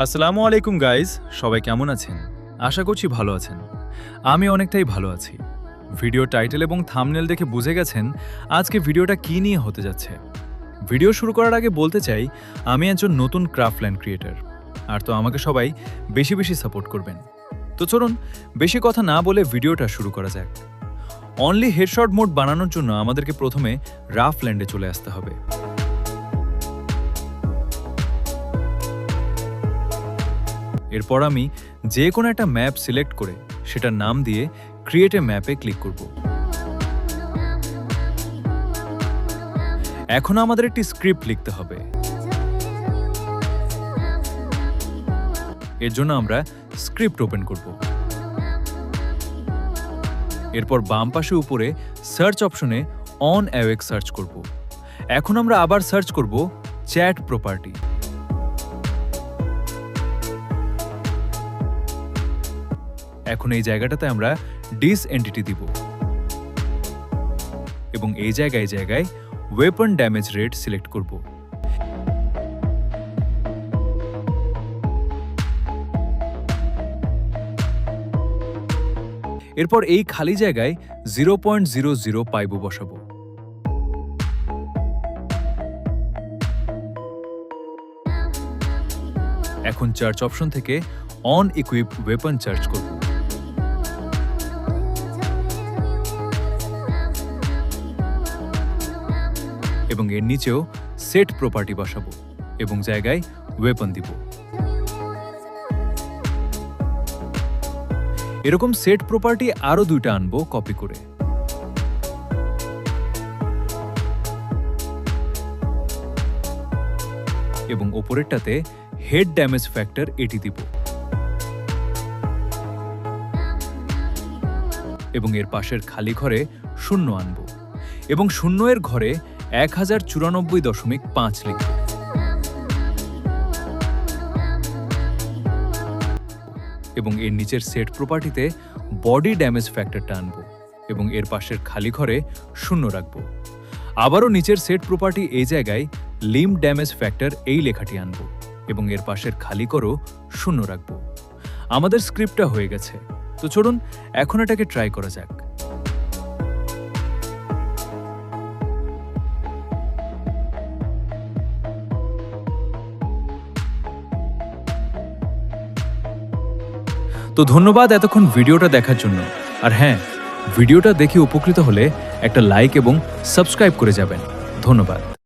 আসসালামু আলাইকুম গাইজ, সবাই কেমন আছেন? আশা করছি ভালো আছেন। আমি অনেকটাই ভালো আছি। ভিডিও টাইটেল এবং থাম্বনেল দেখে বুঝে গেছেন আজকে ভিডিওটা কী নিয়ে হতে যাচ্ছে। ভিডিও শুরু করার আগে বলতে চাই, আমি একজন নতুন ক্রাফটল্যান্ড ক্রিয়েটর, আর তো আমাকে সবাই বেশি বেশি সাপোর্ট করবেন। তো চলুন বেশি কথা না বলে ভিডিওটা শুরু করা যাক। অনলি হেডশট মোড বানানোর জন্য আমাদেরকে প্রথমে রাফল্যান্ডে চলে আসতে হবে। এরপর আমি যে কোনো একটা ম্যাপ সিলেক্ট করে সেটার নাম দিয়ে ক্রিয়েট এ ম্যাপে ক্লিক করব। এখন আমাদের একটি স্ক্রিপ্ট লিখতে হবে। এর জন্য আমরা স্ক্রিপ্ট ওপেন করব। এরপর বাম পাশে উপরে সার্চ অপশনে অন অ্যাওয়েক সার্চ করব। এখন আমরা আবার সার্চ করব চ্যাট প্রপার্টি। এখন এই জায়গাটাতে আমরা ডিস এন্টিটি দিব এবং এই জায়গায় ওয়েপন ড্যামেজ রেট সিলেক্ট করব। এরপর এই খালি জায়গায় 0.00 পাইবো বসাবো। এখন চার্জ অপশন থেকে অন ইকুইপ ওয়েপন চার্জ করব। এবং এর নিচেও সেট প্রপার্টি বসাবো এবং জায়গায় ওয়েপন দিব। এরকম সেট প্রপার্টি আরো দুইটা আনবো কপি করে। এবং ওপরেরটাতে হেড ড্যামেজ ফ্যাক্টর এটি দিব। এবং এর পাশের খালি ঘরে 0 আনবো এবং 0 এর ঘরে 1094.5 লিখব। এবং এর নিচের সেট প্রপার্টিতে বডি ড্যামেজ ফ্যাক্টরটা আনবো এবং এর পাশের খালি ঘরে 0 রাখবো। আবারও নিচের সেট প্রপার্টি এই জায়গায় লিম্ব ড্যামেজ ফ্যাক্টর এই লেখাটি আনবো এবং এর পাশের খালি ঘরও 0 রাখবো। আমাদের স্ক্রিপ্টটা হয়ে গেছে। তো চলুন এখন এটাকে ট্রাই করা যাক। তো ধন্যবাদ এতক্ষণ ভিডিওটা দেখার জন্য। আর হ্যাঁ, ভিডিওটা দেখে উপকৃত হলে একটা লাইক এবং সাবস্ক্রাইব করে যাবেন। ধন্যবাদ।